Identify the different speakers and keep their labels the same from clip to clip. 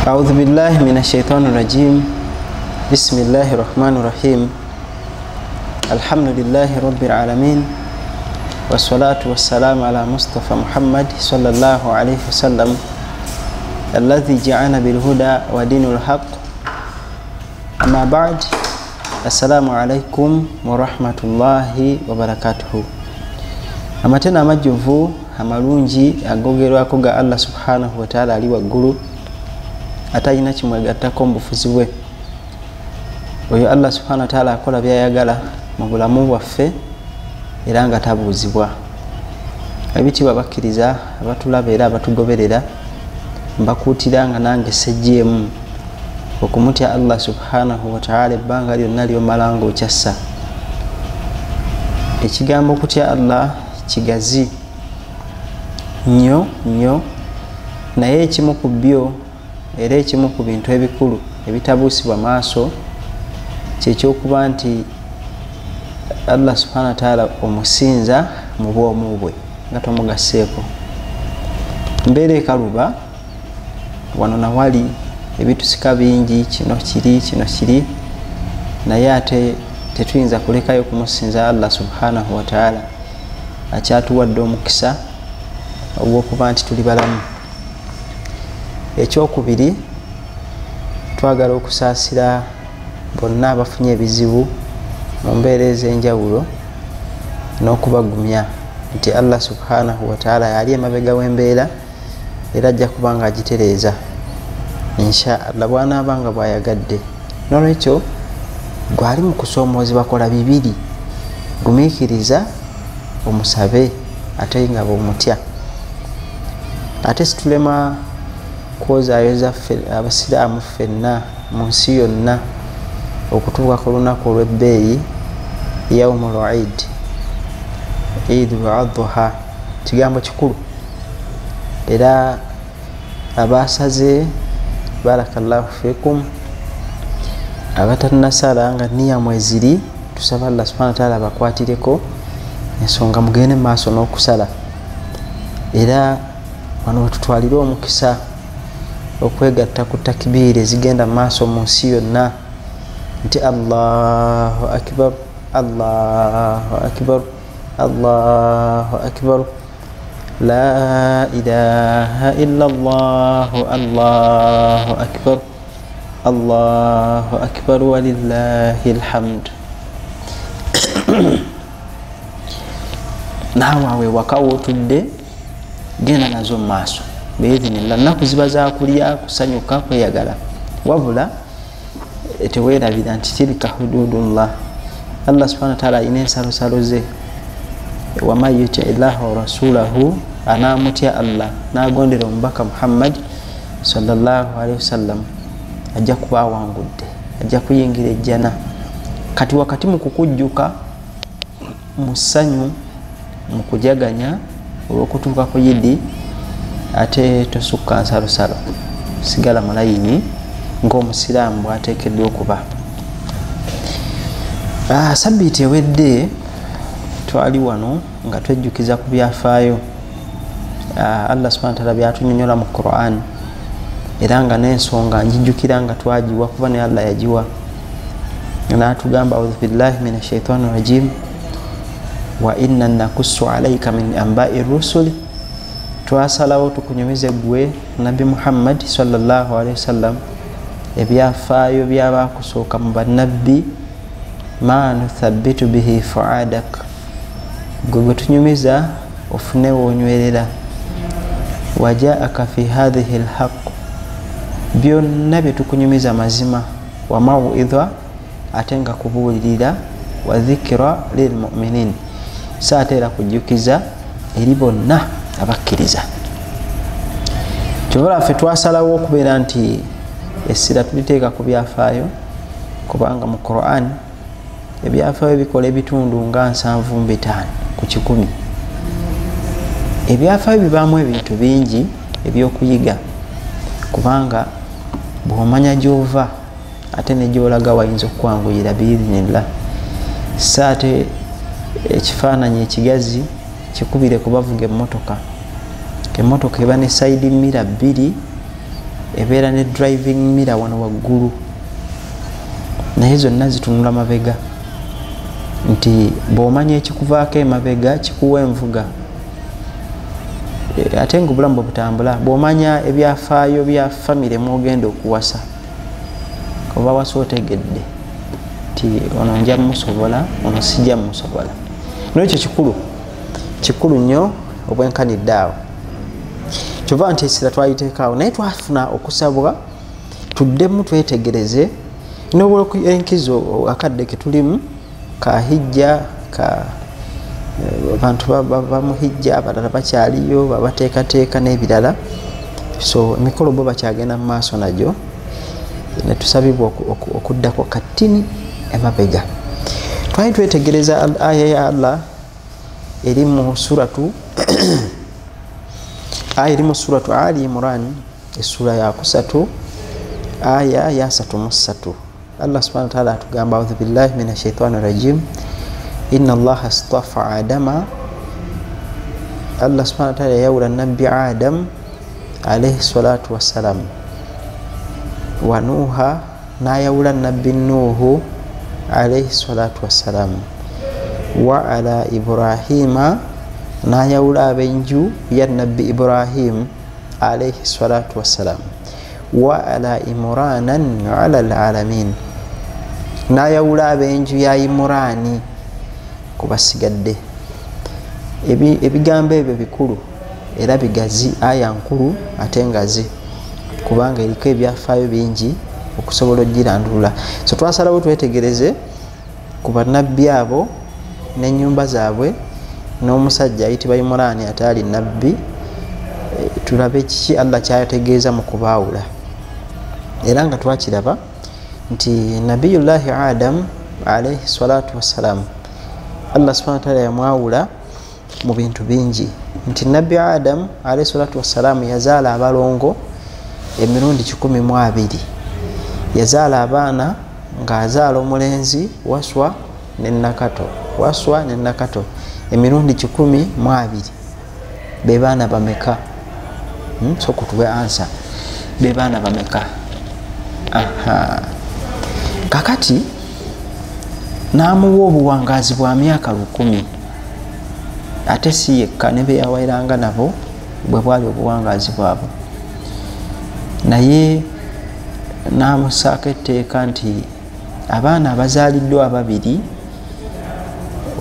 Speaker 1: أعوذ بالله من الشيطان الرجيم. بسم الله الرحمن الرحيم. الحمد لله رب العالمين، والصلاة والسلام على مصطفى محمد صلى الله عليه وسلم الذي جعلنا بالهدى ودين الحق. أما بعد، السلام عليكم ورحمة الله وبركاته. Amatena amajuvu amalungi agogerwako ga Allah subhanahu wa ta'ala ali waggulu atayina kimwegattako mbufuzi bwe. Oyo Allah subhanahu wa ta'ala akola byayagala mu bulamu bwaffe era nga tabuuzibwa. Ebitibwa bakkiriza abatulaba era abatugoberera mbakuutira nga nange sejjeemu okumutya Allah subhanahu wa ta'ala ebbanga lyonna ly'omala ng'okyassa. Ekigambo okutya Allah kigazi nnyo naye ekimu ku byo era ekimu ku bintu ebikulu ebitabuusibwa maaso kyekyokuba nti Allah subhanahu wa ta'ala omusinza mu bwomu bwe nga tomugaseeko. Mbeera ekaluba wano nawali ebitusika bingi, kino kiri naye ate tetuyinza kulekayo kumusinza Allah subhanahu wa ta'ala akyatuwadde omukisa ogw'okuba nti tuli balamu. Ekyokubiri, twagala okusaasira bonna abafunye ebizibu mu mbeera ez'enjawulo n'okubagumya nti Allah subhanahu wa ta'ala yali emabega w'embeera era ajja kuba nga agitereeza inshallah bw'anaaba nga bw'ayagadde. N'olwekyo gwali mu kusoomoozebwa kola bibiri: gumiikiriza, omusabe, ate nga bw'omutya. Ate situlema kwozaayoza abasiraamu ffenna mu nsi yonna okutuuka ku lunaku olw'ebbeeyi yaumul Eid, Eidul Adha, kigambo kikulu. Era abasaze barakallahu fikum, abatanasala nga nniya mweziri, tusaba Allah subhanahu wa ta'ala bakwatireko ensonga mugende maaso n'okusala. Era wano wetutwalira omukisa okwegatta ku takbiiri ezigenda maaso mu nsi yonna nti Allahu akbar, Allahu akbar, Allahu akbar, la ilaha illallah, Allahu akbar, Allahu akbar walillahi alhamd. Naawe awe waka wootudde genda nazo mu maaso biidhinillah. Nnaku ziba za kulya, kusanyuka, kweyagala, wabula teweerabira nti tilka hududullah. Allah subhanahu wa ta'ala alina ensalosalo ze. Waman yuti illaha wa rasulahu, anaamutya Allah n'agondera omubaka Muhammad sallallahu alaihi wasallam ajja kuba awangudde, ajja kuyingira ejjana. Kati wakati mu kukujjuka mu ssanyu, mu kujaganya olw'okutuuka ku Yidi, ate tosukka nsalosalo, sigala mulayini ng'omusiraamu bw'ateekeddwa okuba. Sabbiiti ewedde twali wano nga twejjukiza ku byafaayo Allah subhanahu wa ta'ala byatunyonyola mu Qur'an, era nga n'ensonga njijjukira nga twagiwa kuba ne Allah yagiwa. N'atugamba a'udhu billahi minash shaitani rajim, wa inna nakussu alayka min anba'i rusuli, twasalawo tukunyumize gwe Nabi Muhammad sallallahu alaihi wasallam ebyafaayo byabakusooka mu bannabbi, ma nuthabbitu bihi fu'adak, gwe tunyumiza ofune woonywerera. Wajaaka fi hadhihi alhaq, byonna bye tukunyumiza mazima. Wa maw'idha, ate nga kubuulirira. Wa dhikra lilmu'minin, saate era kujjukiza eri bonna abakkiriza. Kyobola ffe twasalawo okubeera nti essira tuliteeka ku byafaayo, kubanga mu Qur'an ebyafaayo bikola ebitundu nga 75 ku 100. Ebyafaayo bibaamu ebintu bingi ebyokuyiga, kubanga bw'omanya gy'ova ate ne gy'olaga wayinza okukwanguyira biidhinillah. Saate ekifaananyi ekigazi kikubire kubavuga emmotoka. Emmotoka eba ne side mirror 2 ebeera ne driving mirror wano waggulu naye zonna zitunula mabega nti bw'omanya ekikuvaako emabega kikuwa envuga ate nga obulamu bwe butambula bw'omanya ebyafaayo bya famire mwogenda okuwasa oba wasa otegedde ti ono nja musobola ono sijja musobola nekyo kikulu nnyo obwenkanidde awo kyova nti esira twaliteekaawo naye twafuna okusabwa tuddemu twetegereze n'enkizo akadde ke tulimu ka hijja ka abantu bamuhijja abalala bakyaliyo babateekateeka n'ebirala so emikolo bo bakyagenda mu maaso nagyo netusabibwa okuddako katini emabega twali twetegereza aya ya Allah eri mu suratu aya eri mu suratu Ali Imran essura ya 3 aya ya 33 Allah subhanahu wa ta'ala atugamba a'udhu billahi minash shaitani rajim inna Allah astafa Adama Allah subhanahu wa ta'ala yawla nabbi Adam alayhi salatu wassalam wa Nuha na yawla nabbi Nuhu alayhi salatu wassalam wa ala Ibrahima na yawla benju ya nabbi Ibrahim alayhi salatu wassalam wa ala Imranan ala alalamin na yawla benju ya Imrani kubasigadde ebigambo ebyo bikulu era bigazi aya nkulu ate ngazi kubanga eriko ebyafaayo bingi okusobola ogirandula so twasalawo twetegereze ku bannabbi abo n'ennyumba zaabwe n'omusajja ayitibwa Imurani ataali nabbi tulabe kiki Allah kyategeeza mu kubaawula era nga twakiraba nti nabiyullahi Adam alayhi salatu wassalam Allah subhanahu wa ta'ala yamwawula mu bintu bingi nti nabbi Adam alayhi salatu wassalam yazaala abalongo emirundi 12 yazaala abaana ng'azaala omulenzi waswa n'ennakato emirundi 12 be baana bameka so kutuwe ansa be baana bameka aha kakati namuwa obuwangazi bwa myaka 10 ate si yekka ne be yawairanga nabo bwe bwali obuwangazi bwabo naye namusaako etteeka nti abaana abazaaliddwa ababiri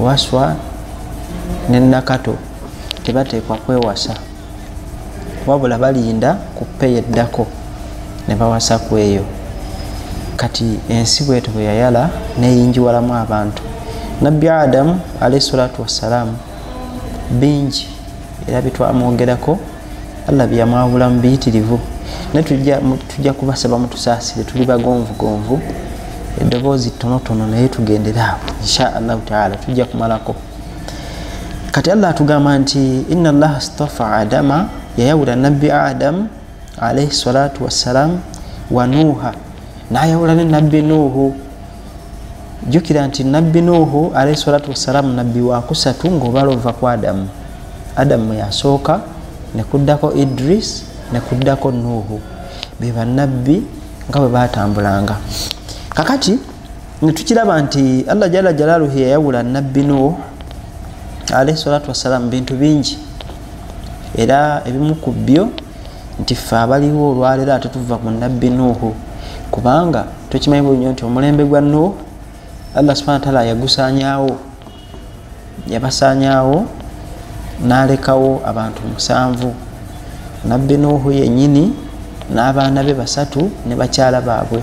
Speaker 1: waswa n'ennakato tebateekwa kwewasa wabula balinda kuppe yeddako ne bawasa ku eyo kati ensi bwetyo bwe yayala neyinjiwalamu abantu nabbi Adam alayhi salatu wassalam bingi era bitwamwogerako Allah byamwawulamu biyitirivu ne tujja kubasaba mutusaasire tuli bagonvugonvu eddoboozi tonotono naye tugenderaawo insha Allah taala tujja kumalako kati Allah atugamba nti inna Allah astafa Adama yayawula nabbi Adam alayhi salatu wassalam wa Nuha nayawula ne nabbi Nuhu jukira nti nabbi Nuhu alayhi salatu wassalam nabbi wa kusatu ng'obalova ku Adamu yasooka ne kuddako Idris ne kuddako Nuhu be bannabbi nga bwe batambulanga kakati netukiraba nti Allah jalla jalaluhu yayawula nabbi Nuhu alayhi salatu wassalam bintu bingi era ebimu ku byo nti ffe abaliwo olwaleero ate tuva ku nabbi Nuhu kubanga tukimanyi bulungi nti omulembe gwa Nuhu Allah subhanahu wa ta'ala yabasaanyaawo n'alekawo abantu 7 nabbi Nuhu yennyini n'abaana be 3 ne bakyala baabwe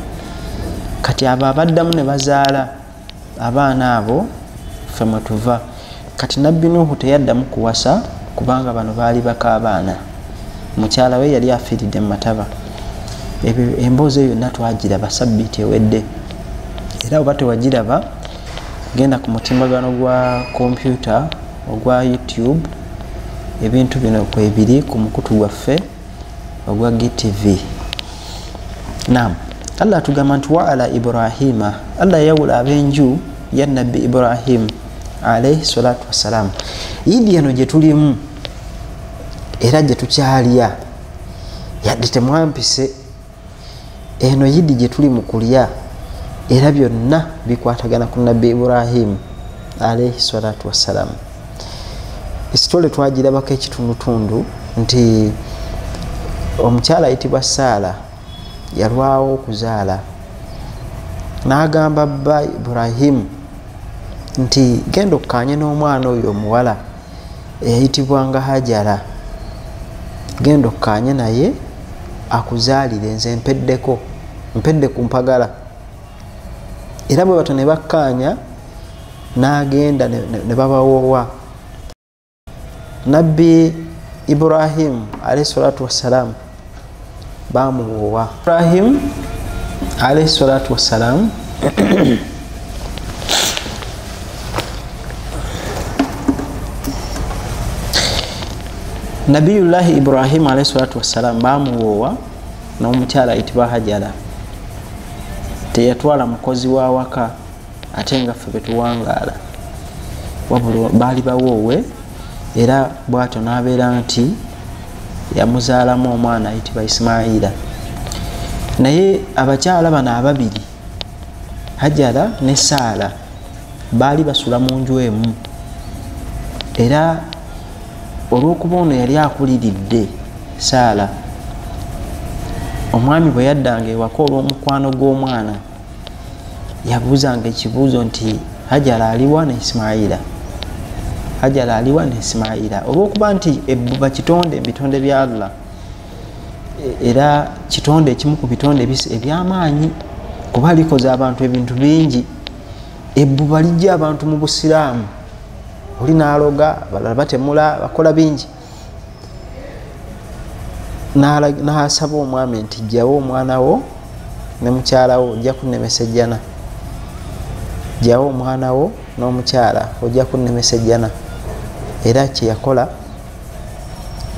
Speaker 1: kati abo abaddamu ne bazaala abaana abo ffe mwe tuva kati nabbi Nuhu teyaddamu kuwasa kubanga bano baali bakaabaana mukyala we yali afiiridde mu mataba emboozi eyo yonna twagiraba sabbiiti ewedde era oba tewagiraba genda ku mutimbagano gwa kompyuta ogwa YouTube ebintu bino kwebiri ku mukutu gwaffe ogwa GTV. Naam, Allah atugamba nti wa ala Ibrahima, Allah yawula abenju ya nabbi Ibrahim alayhi salatu wassalam. Idi eno gye tulimu era gye tukyalya yadde temwampise eno yidi gye tuli mu kulya era byonna bikwatagana ku nabbi Ibrahim alayhi salatu wassalam. Isitole twagirabako ekitundutundu nti omukyala ayitibwa Saala yalwawo okuzaala, n'agamba bba Ibrahim nti genda okkanye n'omwana oyo omuwala eyayitibwanga Hajara, genda okkanye naye akuzaalire, nze mpedde ku mpagala. Era bwe bato ne bakkaanya, n'agenda ne babawoowa. Nabbi Ibrahim alayhi salatu wassalam bamuwoowa. Ibrahim alayhi salatu wassalam Nabiyullahi Ibrahim alayhi salatu wassalam bamuwoowa n'omukyala ayitibwa Hajara. Teyatwala mukozi wa waka ate nga ffe betuwangaala, wabula baali bawoowe, era bw'atyo n'abeera nti yamuzaalamu omwana ayitibwa Ismaila. Naye abakyala bano ababiri, Hajara ne Saala, baali basula mu nju emu, era olw'okuba ono yali akuliridde Saala, omwami bwe yaddanga ewaka olw'omukwano gw'omwana yabuuzanga ekibuuzo nti Hajara aliwa ne Ismaila, Hajara aliwa ne Ismaila, olw'okuba nti ebbuba kitonde mu bitonde bya Allah, era kitonde ekimu ku bitonde eby'amaanyi, kuba likoze abantu ebintu bingi. Ebbuba lijja abantu mu Busiraamu, oli n'aloga, balala batemula, bakola bingi. N'asaba omwami nti jjawo omwana wo ne mukyala wo, ojja kunnemesa ejjana. Jjawo omwana wo n'omukyala, ojja kunnemesa ejjana. Era kye yakola,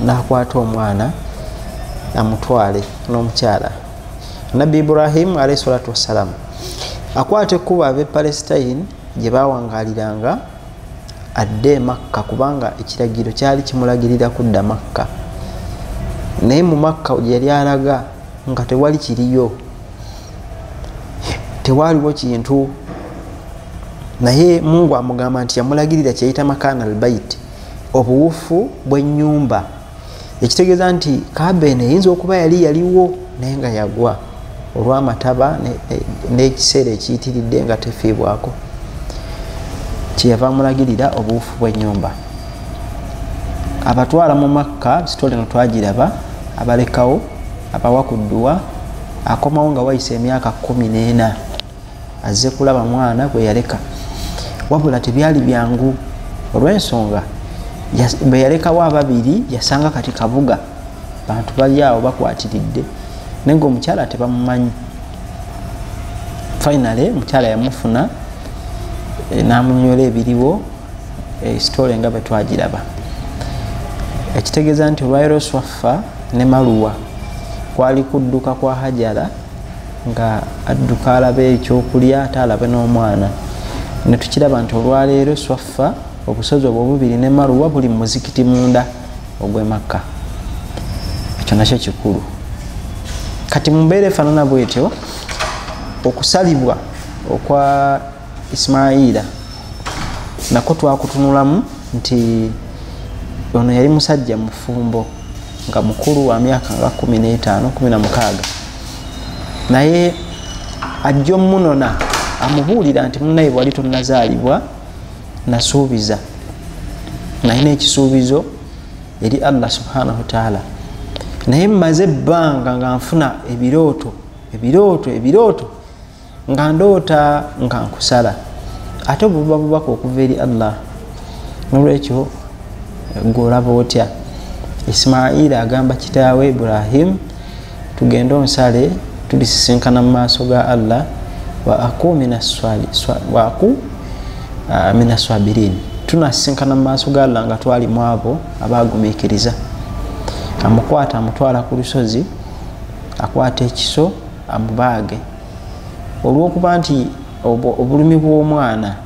Speaker 1: n'akwata omwana amutwale n'omukyala. Nabbi Ibrahim alayhi salatu wassalam akwata ekkubo ab'e Palestine gye bawangaliranga adde Makka, kubanga ekiragiro kyali kimulagirira kudda Makka. Naye mu Makka yali alaga nga tewali kiriyo, tewaliwo kintu. Naye Mungu amugamba nti yamulagirira kyeyita makana albayit, obuwufu bw'ennyumba, ekitegeeza nti Kaaba eno eyinza okuba yaliwo naye nga yagwa olw'amataba n'ekiseera ekiyitiridde nga tefiibwako. Kyeyava amulagirira obuwufu bw'ennyumba. Abatwala mu Makka, sitole no twagiraba, abalekawo, abawa ku dduwa, akomawo nga wayise emyaka 14 azze kulaba mwana gwe yaleka. Wabula tebyali byangu olw'ensonga bwe yalekawo ababiri yasanga kati kabuga, bantu bali awo bakwatiridde, naye ng'omukyala tebamumanyi. Finally omukyala yamufuna n'amunyola ebiriwo, sitole nga bwe twagiraba. Ekitegeeza nti olwairo Swafa ne Maluwa kwali kudduka kwa Hajara, nga adduka alabe ekyokulya ate alabe n'omwana. Ne tukiraba nti olwaleero Swafa obusozi obwo bubiri ne Maluwa buli mu muzikiti munda ogw'e Makka. Ekyo nakyo kikulu. Kati mu mbeera efaanana bwetyo, okusalibwa okwa Ismaila nako twakutunulamu nti ono yali musajja mufumbo nga mukulu wa myaka nga 15 16, naye ajja omunona amubuulira nti munnaye bwali tonnazaalibwa nasuubiza, nalina ekisuubizo eri Allah subhanahu wa ta'ala, naye mmaze ebbanga nga nfuna ebirooto nga ndoota nga nkusala, ate obuba bubaka okuva eri Allah. Nolwekyo gw'olaba otya? Ismaila agamba kitaawe Ibrahim, tugende onsale tulisisinkana mu maaso ga Allah, wa aku minaswabirin, tunasisinkana mu maaso ga Allah nga twali mu abo abagumiikiriza. Amukwata amutwala ku lusozi, akwata ekiso amubaage, olw'okuba nti obulumi bw'omwana,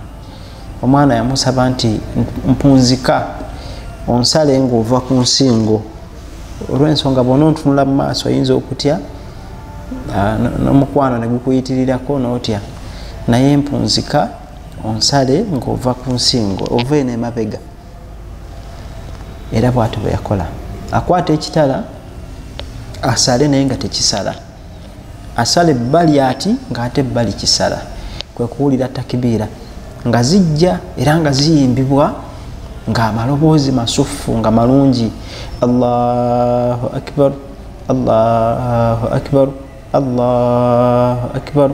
Speaker 1: omwana yamusaba nti mpunzika onsale ng'ova ku nsingo, olw'ensonga bw'onontunula mu maaso oyinza okutya n'omukwano ne gukuyitirirako n'otya naye mpunzika onsale ng'ova ku nsingo ova eno emabega. Era bw'atyo bwe yakola, akwata ekitala asale naye nga tekisala, asala ebbali ati ng'ate ebbali kisala. Kwe kuwulira takibiira nga zijja era nga ziyimbibwa ng'amaloboozi masufu nga malungi. Allahu akbar, Allahu akbar, Allahu akbar.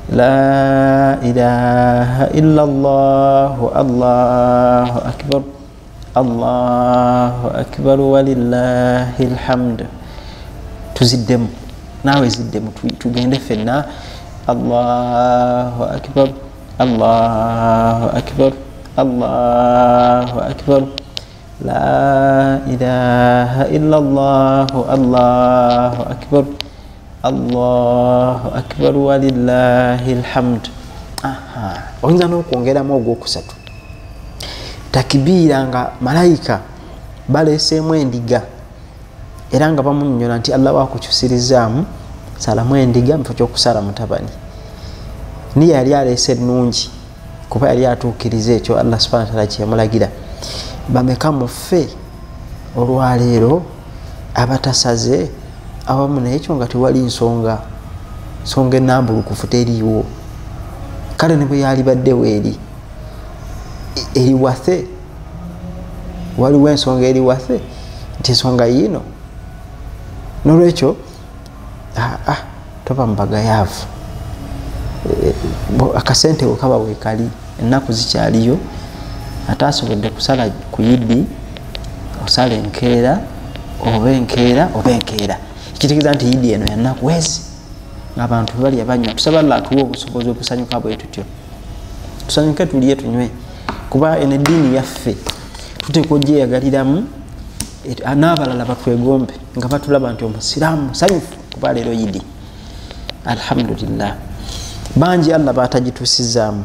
Speaker 1: La ilaha illallah, Allahu akbar, Allahu akbar walillahil hamd. Tuziddemu naawe ziddemu tugende fenna. Allahu akbar, Allahu akbar, Allahu akbar. La ilaha illallah, Allahu akbar, Allahu akbar walillahil hamd. Oyinza n'okwongeramu ogwokusatu. Takibiira nga malayika baleeseemu endiga era nga bamunnyonnyola nti Allah wakukyusirizaamu, salamu endiga mufo ky'okusala mutabani. Niye yali aleese ennungi kuba yali atuukiriza ekyo Allah subhanahu wa ta'ala kye yamulagira. Bameka muffe olwaleero abatasaze awamu n'ekyo nga tewali nsonga ennambulukufu teriiwo. Kale ne bwe yalibaddewo eriwathe, waliwo ensonga eriwathe nti ensonga yiino. N'olwekyo toba mubagayaavu, akasente we kaba weekali, ennaku zikyaliyo. Ataasobodde kusala ku Yiddi osala enkeera oba enkeera. Ekitegeeza nti Yiddi eno yannaku wezi ng'abantu balya banywa. Tusaba Allah atuwe obusobozi okusanyuka bwe tutyo, tusanyuke tulye tunywe, kuba eno eddiini yaffe tuteekwa ogyeyagaliramu n'abalala batwegombe nga batulaba nti omusiraamu musanyufu kuba leero Yiddi. Alhamdulillah, bangi Allah batagituusizaamu.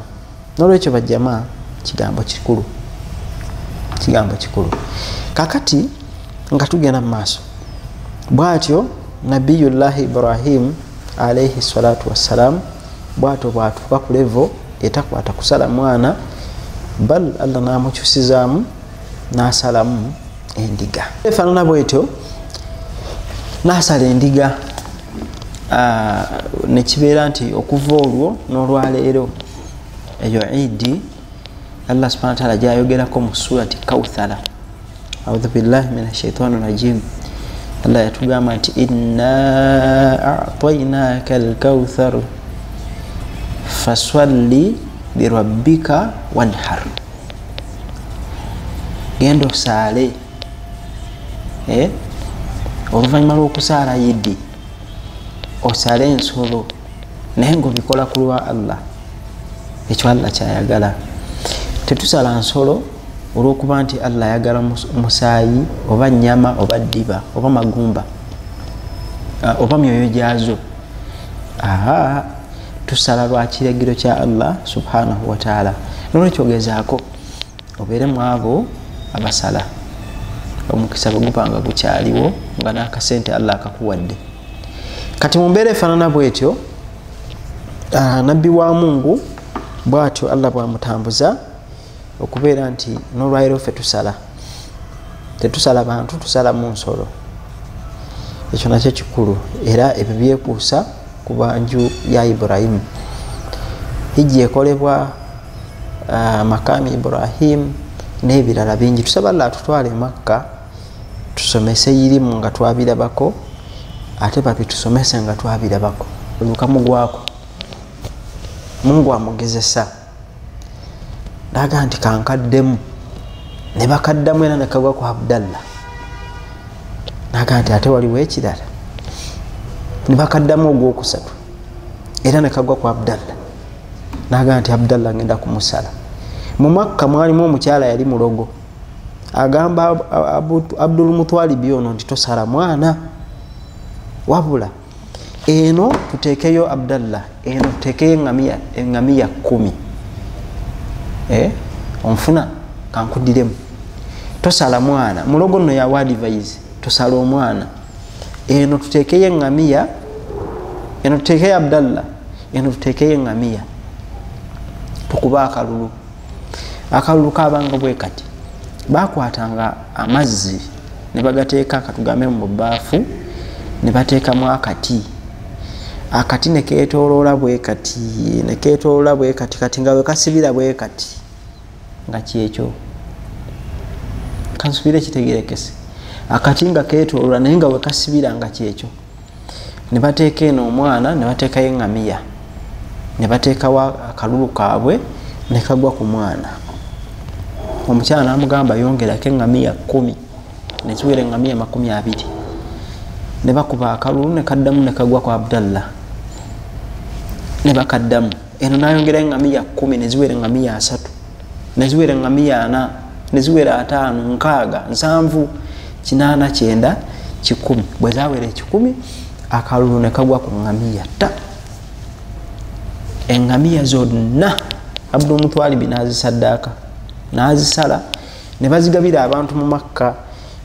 Speaker 1: N'olwekyo bajjama kigambo kikulu. Kakati nga tugenda mu maaso bw'atyo Nabiyullahi Ibrahim alayhi salatu wassalam bw'atyo bw'atuuka ku levo etakwata kusala mwana, bal Allah n'amukyusizaamu n'asalamu endiga. Efaanana bw'etyo n'asala endiga. Ne kibeera nti okuva olwo n'olwaleero eyo Eid Allah subhanahu wa ta'ala gyayogerako mu surati Kawthara. A'udhu billahi minash shaitani rajim. Allah yatugamba nti inna a'tainaka al-kawthar faswalli lirabbika wanhar. Genda osaale oluvannyuma lw'okusaala Yiddi osaale ensolo naye ng'obikola ku lwa Allah. Ekyo Allah kyayagala. Tetusala nsolo olw'okuba nti Allah ayagala musaayi oba nnyama oba ddiba oba magumba oba myoyo gyazo. Tusala lwa kiragiro kya Allah subhanahu wa ta'ala. N'olwekyo gezaako obeere mu abo abasala, omukisa bagupanga gukyaliwo nga n'akasente Allah akakuwadde. Kati mu mbeera efaanana bw'etyo nabbi wa Mungu bw'atyo Allah bw'amutambuza okubeera nti n'olwaleero ffe tetusala bantu, tusala mu nsolo. Ekyo nakyo kikulu era ebyo byekuusa ku banju ya Ibrahim. Hijja ekolebwa Makami Ibrahim n'ebirala bingi. Tusaba Allah atutwale Makka tusomese irimu nga twabirabako, ate babi tusomese nga twabirabako. Olukamu gwako Mungu amugezesa ndaga nti kankaddemu ne bakaddamu era nekagwa ku Abdallah. Naga nti ate waliwo ekirala ne bakaddamu ogwokusatu era nekagwa ku Abdallah. Naga nti Abdallah ngenda kumusala. Mu Makka mwalimu omukyala yali mulogo, agamba Abdul Mutwalibi ono nti tosala mwana wabula eno tutekeyo Abdallah, eno tutekeyo engamiya 10 onfuna kankudiremu. Tosala mwana mulogo nno yawa advise tosala omwana, eno tutekeyo eŋŋamiya, eno tutekeyo Abdallah, eno tutekeyo eŋŋamiya, tukuba akalulu. Akalulu kabanga bwe kati, bakwatanga amazzi ne bagateeka katugambe mu bbaafu ne bateekamu akati, akati ne keetooloola bwe kati, ne keetooloola bwe kati, kati nga bwe kasibira bwe kati nga kyekyo. Kansubire kitegerekese, akati nga keetooloola naye nga bwe kasibira nga kyekyo. Ne bateeka eno omwana, ne bateekayo eŋŋamiya, ne bateekawo akalulu kaabwe ne kagwa ku mwana. Omukyala n'amugamba yongerako eŋŋamiya 10 ne ziwera eŋŋamiya 20. Ne bakuba akalulu ne kaddamu ne kagwa ku Abdallah, ne bakaddamu. Eno n'ayongera eŋŋamiya 10 ne ziwera eŋŋamiya 3, ne ziwera eŋŋamiya 4, ne ziwera 5, 6, 7, 8, 9, 10. Bwe zawera 10 akalulu ne kagwa ku ŋŋamiya ta. Eŋŋamiya zonna Abdul Mutwalibi n'azisaddaaka, n'azisala ne bazigabira abantu mu Makka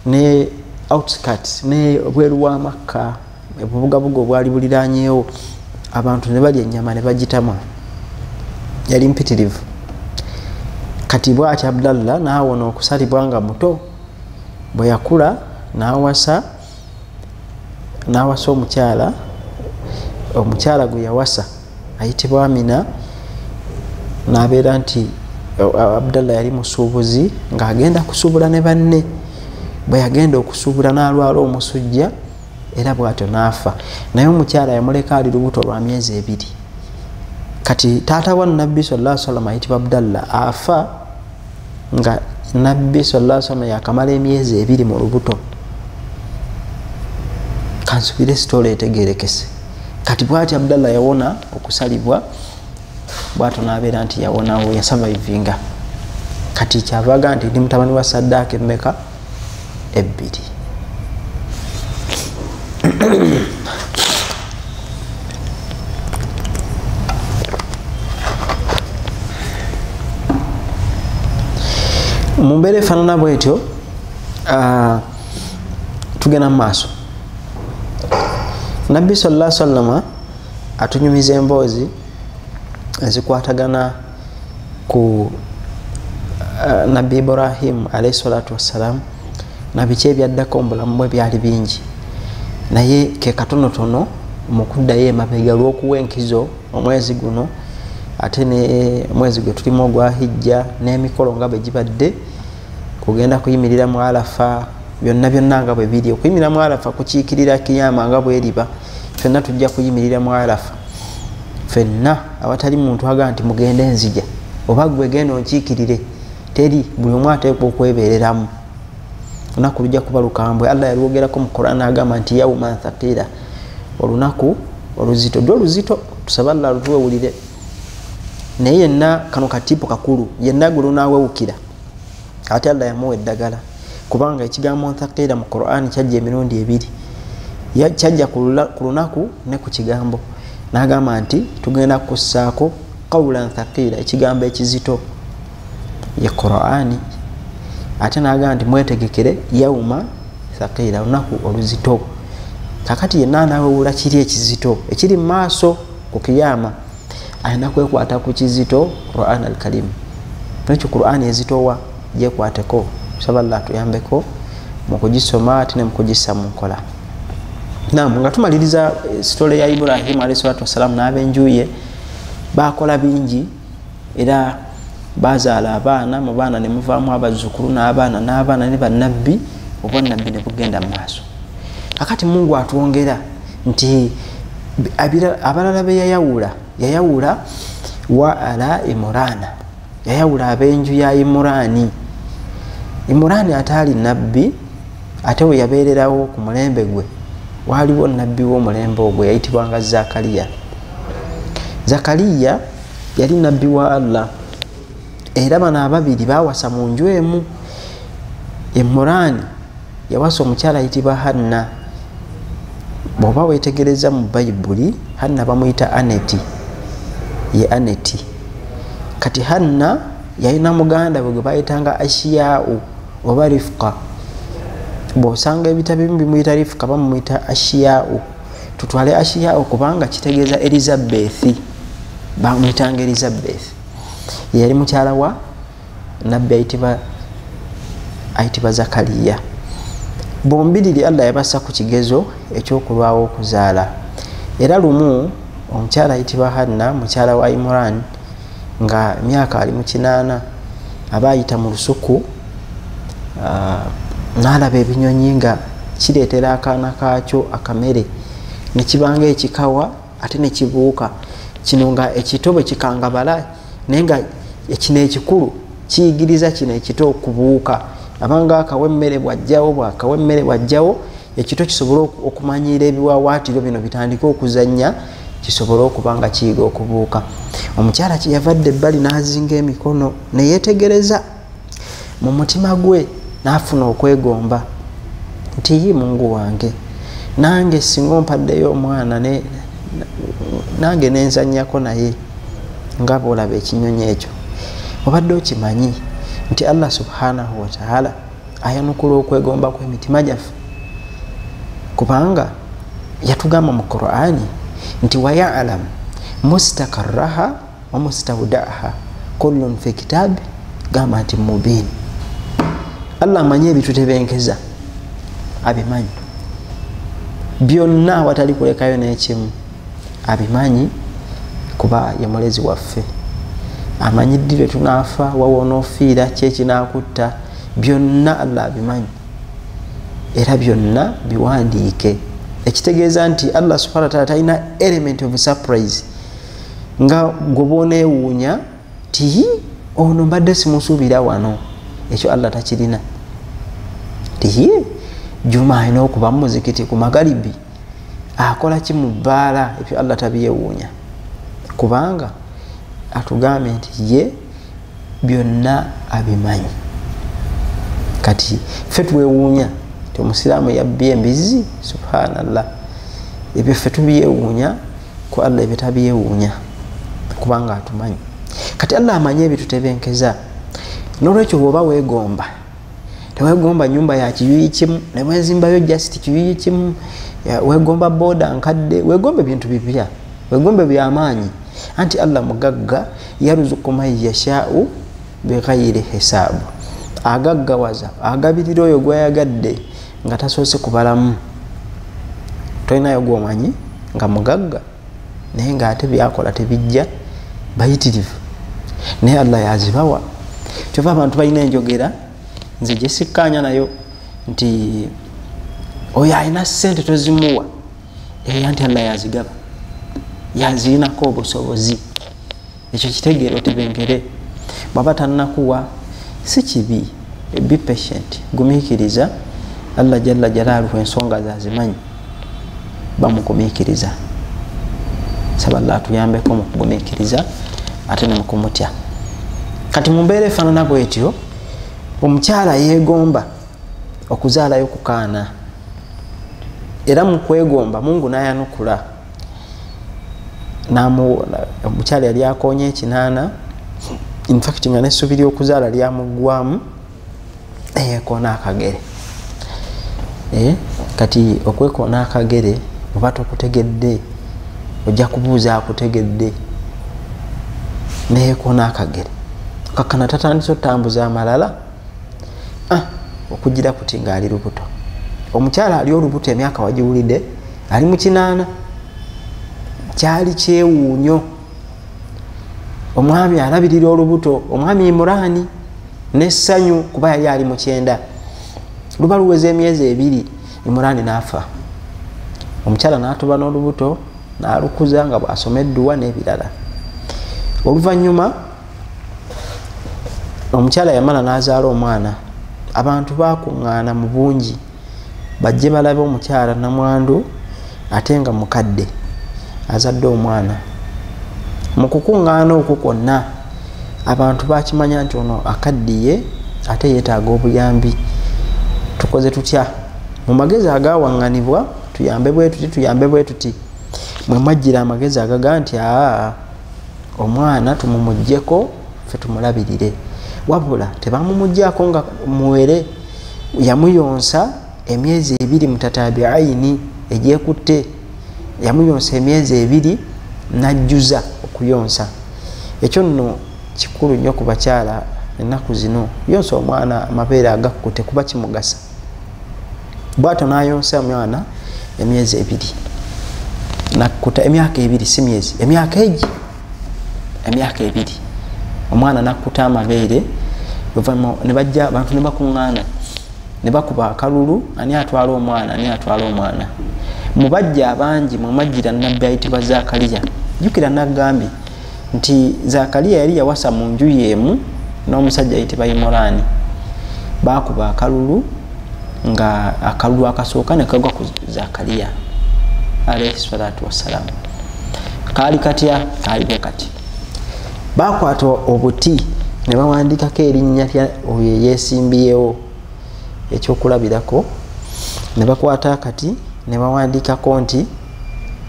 Speaker 1: ne outskirts ne bweru wa Makka, obubugabuga obwali buliranyeewo. Abantu ne balya ennyama ne bagitama, yali mpitirivu. Kati bw'ati Abdallah n'awona okusalibwa nga muto. Bwe yakula n'awasa omukyala, omukyala gwe yawasa ayitibwa Amina, n'abeera nti Abdallah yali musuubuzi ng'agenda kusuubula ne banne. Bwe yagenda okusuubula n'alwala omusujja era bw'atyo n'afa. Naye omukyala yamuleka ali lubuto lwa myezi 2. Kati taata wa Nabbi sallallahu alaihi wasallam ayitibwa Abdallah afa nga Nabbi sallallahu alaihi wasallam yakamala emyezi 2 mu lubuto. Kansubire sitole etegerekese. Kati bw'ati Abdallah yawona okusalibwa, bw'atyo n'abeera nti yawonawo, yasurvivinga. Kati kyavaga nti ndi mutabani wa Saddaaka emmeka 2. Mu mbeera efaanana bwetyo tugenda mu maaso. Nabbi sallallahu alaihi wasallam atunyumiza emboozi ezikwatagana ku Nabbi Ibrahim alayhi salatu wassalam na biki ebyaddako mu bulamu bwe byali bingi, naye ke katonotono mu kuddayo emabega lw'okuwa enkizo omwezi guno ate ne mwezi gwe tulimu ogwa Hijja n'emikolo nga bwe gibadde, kugenda kuyimirira mu Arafa, byonna byonna nga bwe biri. Okuyimirira mu Arafa kukiikirira kiyama nga bweriba, ffenna tujja kuyimirira mu Arafa. Ffenna awatali muntu agamba nti mugende nzija oba gwe genda onkiikirire, teri, buli omu ateekwa okwebeereramu. Olunaku lujja kuba lukambwe. Allah yalwogerako mu Qur'an agamba nti yawman thaqila, olunaku oluzito. Dwe oluzito tusaba Allah lutuwewulire, naye yenna kano katiipu kakulu, yenna gwe lunaawewukira ate Allah yamuwa eddagala, kubanga ekigambo thaqila mu Qur'an kyajja emirundi 2. Kyajja ku lunaku ne ku kigambo. N'agamba nti tugenda kussaako qawlan thaqila, ekigambo ekizito ye Qur'ani. Ate n'agamba nti mwetegekere yawma thaqila, olunaku oluzito. Kakati yenna anaawewula kiri ekizito ekiri mu maaso ku kiyama, alina kwekwata ku kizito Qur'an al-Karim. Nekyo Qur'an ezitowa gyekwateko, tusaba Allah tuyambeko mu kugisoma ate ne mu kugissa mu nkola. Naam, nga tumaliriza sitole ya Ibrahim alayhi salatu wassalam n'abenjuye bakola bingi era bazaala abaana, mu baana ne muvaamu abazzukulu n'abaana ne bannabbi, obwannabbi ne bugenda mu maaso. Kakati Mungu atwongera nti abalala be yayawula wa ala Imurana, yayawula abenju ya Imurani. Imurani ataali nabbi, ate we yabeererawo ku mulembe gwe waliwo nabbi w'omulembe ogwo yayitibwanga Zakariya. Zakariya yali nabbi wa Allah, era bano ababiri bawasa mu nju emu. Imurani yawasa omukyala ayitibwa Hanna. Bw'oba weetegereza mu Bayibuli, Hanna bamuyita Aneti, ye Aneti. Kati Hanna yalina muganda we gwe bayitanga Ashiyau oba Rifqa. bw'osanga ebitabo ebimu bimuyita rifuka bamuyita ashiyao. Tutwale ashiyao kubanga kitegeeza Elizabeth, bamuyitanga Elizabeth. Yali mukyala wa nabbi ayitibwa Zakariya. Bombiriri Allah yabassa ku kigezo ekyokulwawo okuzaala. Era lumu omukyala ayitibwa Hanna, mukyala wa Imran, nga myaka ali mu 8 aba ayita mu lusuku, n'alaba ebinyonyi nga kireetera akaana kaakyo akamere, ne kibanga ekikawa ate ne kibuuka. Kino nga ekito bwe kikangabala naye nga kino ekikulu kiyigiriza kino ekito okubuuka. Abanga akawa emmere bwajjawo, bwakawa emmere bwajjawo, ekito kisobola okumanyiira ebiwawaatiro bino bitandika okuzannya, kisobola okuba nga kiyiga okubuuka. Omukyala kyeyavadde ebbali n'azinga emikono ne yeetegereza. Mu mutima gwe n'afuna okwegomba nti ye Mungu wange, nange singa ompaddeyo omwana nange nenzannyako naye nga bw'olaba ekinyonyi ekyo. Obadde okimanyi nti Allah subhanahu wa ta'ala ayanukula okwegomba kw'emitima gyaffe, kubanga yatugamba mu Qur'ani nti wa ya'lam mustaqarraha wa mustawda'aha kullun fi kitabi gamba nti mubin. Allah amanyi ebitutebenkeza, abimanyi byonna watali kulekayo n'ekimu, abimanyi kuba ye mulezi waffe. Amanyi ddi lwe tunaafa, wawo onoofiira, ki ekinaakutta, byonna Allah abimanyi era byonna biwandiike. Ekitegeeza nti Allah subhanahu wa ta'ala talina element of surprise nga gwe booneewuunya ti ono mbadde simusuubira wano. Ekyo Allah takirina. Ti Juma alina okuba mu muzikiti ku magalibi akola ki mu bbaala, ebyo Allah tabyewuunya, kubanga atugambye nti ye byonna abimanyi. Kati ffe twewuunya ti omusiraamu yabbye embizzi, subhanallah, ebyo ffe tubyewuunya ku Allah ebyo tabyewuunya kubanga atumanyi. Kati Allah amanyi ebitutebenkeza. N'olwekyo bw'oba weegomba, teweegomba nyumba ya kiyuyi kimu ne weezimbayo just kiyuyi kimu, weegomba booda nkadde, weegomba ebintu bipya, weegomba by'amaanyi. Anti Allah mugagga, yaruzuku man yasha'u bighayri hisaabu. Agaggawaza, agabirira oyo gwayagadde nga tasoose kubalamu. Tolinayo gw'omanyi nga mugagga naye ng'ate byakola tebijja bayitirivu, naye Allah yazibawa. Kyova abantu balina enjogera, nze gye sikkaanya nayo, nti oyo alina ssente tozimuwa, anti Allah yazigaba, yazirinako obusobozi. Ekyo kitegeera otebenkere. Bw'aba tannakuwa si kibi, be patient, gumiikiriza. Allah jalla jalaaluhu ensonga zazimanyi, bamugumiikiriza. Saba Allah atuyambeko mu kugumiikiriza ate ne mu kumutya. Kati mu mbeera efaanana bw'etyo, omukyala yeegomba okuzaalayo ku kaana, era mu kwegomba Mungu n'ayanukula. Omukyala yali akoonye ekinaana, in fact nga n'essuubi ly'okuzaala lyamuggwamu, yeekoona akagere. Kati okwekoona akagere oba tokutegedde, ojja kubuuza akutegedde, neyekoona akagere. Kakana tatandise otambuza amalala, okugira kuti ng'ali lubuto. Omukyala ali olubuto emyaka wagiwulidde, ali mu 8, kyali kyewuunyo. Omwami alabirira olubuto, omwami Imurani n'essanyu kuba yali ali mu 9. Luba luweza emyezi 2, Imurani n'afa. Omukyala n'atuba n'olubuto n'alukuza nga bw'asoma edduwa n'ebirala. Oluvannyuma omukyala yamala n'azaala omwana. Abantu baakuŋŋaana mu bungi bajje balabe omukyala namwandu ate nga mukadde azadde omwana. Mu kukuŋŋaana okwo kwonna abantu bakimanya nti ono akaddiye ate yeetaaga obuyambi. Tukoze tutya? Mu magezi agawaŋŋanibwa tuyambe bwe tuti, tuyambe bwe tuti. Mwe mwajjira amagezi agaga nti omwana tumumuggyeko ffe tumulabirire. Wabula tebamumuggyako nga muwere, yamuyonsa emyezi 2 mutatabiaini egyekutte, yamuyonsa emyezi 2 najjuza okuyonsa. Ekyo nno kikulu nnyo ku bakyala ennaku zino. Yonsa omwana amabeere agakkute kuba kimugasa. Bwato nayonsa omwana emyezi 2 nakkuta, emyaka 2 si myezi, emyaka 2 omwana nakkuta amabeere. Oluvannyuma ne bajja abantu ne bakuŋŋaana ne bakuba akalulu, ani atwala omwana. Mu bajja abangi mu majjira nnabbi ayitibwa Zakaliya. Jjukira nagambye nti Zakaliya yali yawasa mu nju y'emu n'omusajja ayitibwa Imurani. Bakuba akalulu nga akalulu akasooka ne kagwa ku Zakaliya alayhi salatu wassalam. Kaali katya? Kaali bwe kati. Bakwata obuti ne bawandikako erinnya lya oyo yeesimbyewo ekyokulabirako, ne bakwata akati ne bawandikako nti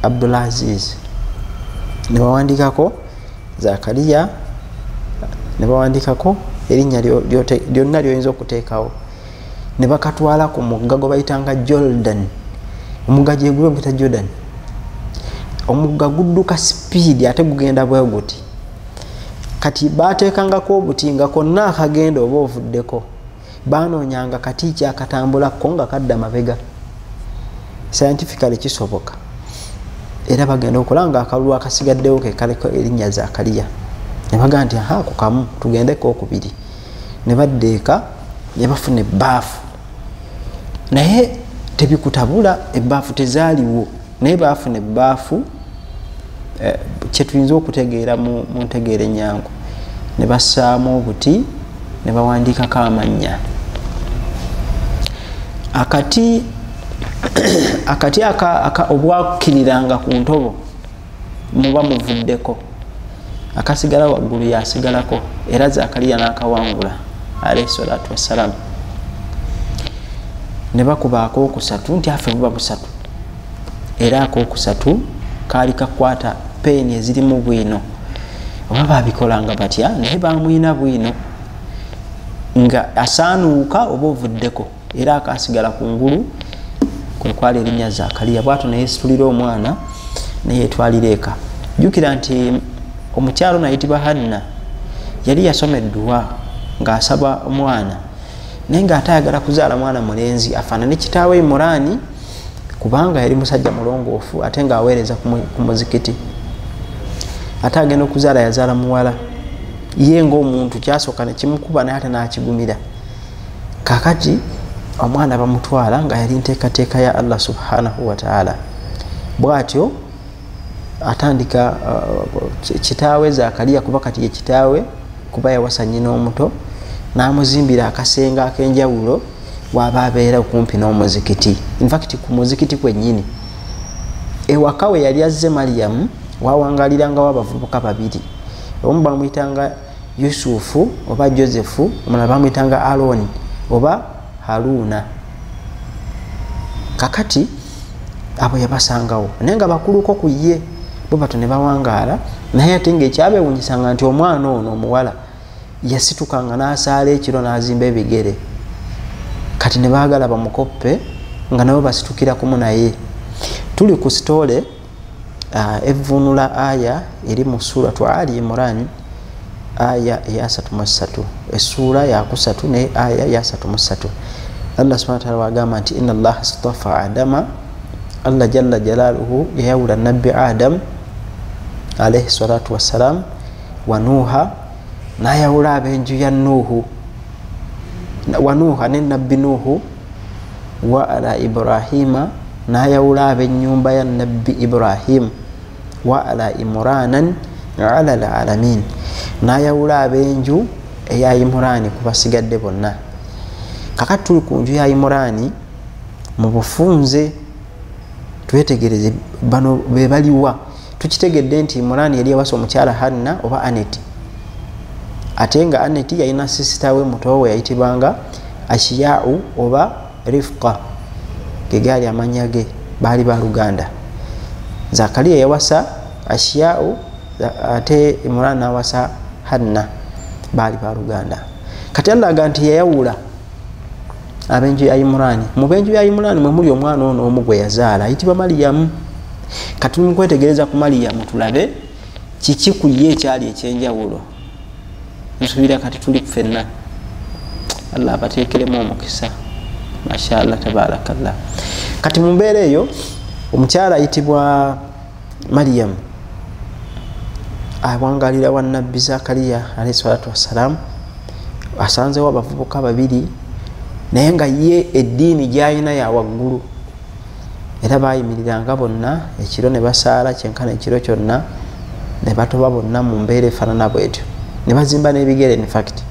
Speaker 1: Abdulaziz, ne bawandikako Zakaliya, ne bawandikako erinnya lyonna lyoyinza okuteekawo. Ne bakatwala ku mugga gwe bayitanga Jordan. Omugga gye gwe bayita Jordan. Omugga gudduka sipiidi ate gugenda bwe guti. Kati bateekangako obuti nga konna akagenda oba ovuddeko. Banoonyanga kati kyakatambulako nga kadda mabega. Scientifically kisoboka. Era bagenda okola nga akalulu akasigaddewo ke kaliko erinnya Zakaliya. Ne bagamba nti ako kamu tugendeko okubiri. Ne baddeeka ne bafuna ebbaafu. Naye tebikutabula, ebbaafu tezaaliwo, naye baafuna ebbaafu kyetuyinza okutegeera mu ntegeera ennyangu. Ne bassaamu obuti ne bawandikako amannya. Akati obwakkiriranga ku ntobo muba muvuddeko, akasigala waggulu yasigalako, era Zakaliya n'akawangula alayhi salatu wassalam. Ne bakuba akookusatu nti afe buba busatu, era akookusatu kaali kakwata peeni ezirimu bwino. Oba babikolanga batya, naye bamwina bwino nga asaanuuka oba ovuddeko, era akasigala ku ngulu kwe kwali erinnya Zakaliya. Bw'atyo ne yeesitulira omwana ne yeetwalira eka. Jjukira nti omukyalo nayitibwa Hanna yali yasoma edduwa ng'asaba omwana, naye ng'ate ayagala kuzaala mwana mulenzi afaanane kitaawe Imurani, kubanga yali musajja mulongoofu ate ng'aweereza ku muzikiti. Ate agenda okuzaala yazaala muwala, ye ng'omuntu kyasooka ne kimukuba naye ate n'akigumira. Kakati omwana bamutwala nga yali nteekateeka ya Allah subhanahu wa ta'ala. Bw'atyo atandika kitaawe Zakaliya, kuba kati ye kitaawe kuba yawasa nnyina omuto, n'amuzimbira akasenga ak'enjawulo waba abeera okumpi n'omuzikiti. In fact ku muzikiti kwennyini. Ewaka we yali azze Mariyamu wawangaliranga abavubuka babiri. Omu bamuyitanga Yusufu oba Josefu, omulala bamuyitanga Aaron oba Haruna. Kakati abo yabasangawo naye nga bakuluko ku ye, bo bato ne bawangaala. Naye ate ng'ekyabewunyisanga nti omwana ono omuwala yasitukanga n'asaala ekiro n'azimba ebigere. Kati ne baagala bamukoppe nga nabo basitukira kumu naye. Tuli ku sitole evvunula aya eri mu suratu Ali Imran aya ya 33, essuula ya 3 ne aya ya 33. Allah subhanahu wa ta'ala wagamba nti inna Allah astafa Adama, Allah jalla jalaluhu yayawula nabbi Adam alayhi salatu wassalam wa Nuha, nayawula ab'enju ya Nuhu, wa Nuha ne nabbi Nuhu, wa ala Ibrahima, nayawula ab'ennyumba ya nabbi Ibrahim, wa ala Imranan ala alalamin, nayawula ab'enju eya Imurani ku basigadde bonna. Kakati tuli ku nju ya Imurani mu bufunze twetegereze bano be baliwa. Tukitegedde nti Imurani yali yawasa omukyala Hanna oba Aneti, ate nga Aneti yalina sisita we muto we yayitibwanga Ashiyau oba Rifqa, ge gaali amannya ge, baali baluganda. Zakaliya yawasa Ashiyau ate Imurani awasa Hanna, baali baluganda. Kati Allah aga nti yayawula abenju ya Imran mu benju ya Imran mwe muli omwana ono omu gwe yazaala ayitibwa Mariyamu. Kati mukwetegereza ku Mariyamu tulabe kiki kuliye ekyali ekyenjawulo. Nsubira kati tuli kufenna Allah abateekeremu omukisa mashallah tabarakallah. Kati mu mbeera eyo omukyala ayitibwa Mariyamu awangalira wa Nabbi Zakariya alayhi salatu wassalam asanzewo abavubuka babiri naye nga ye eddiini gy'alina ya waggulu era bayimiriranga bonna ekiro ne basaala kyenkana ekiro kyonna ne batoba bonna mu mbeera efaanana bwetyo ne bazimba n'ebigere in fact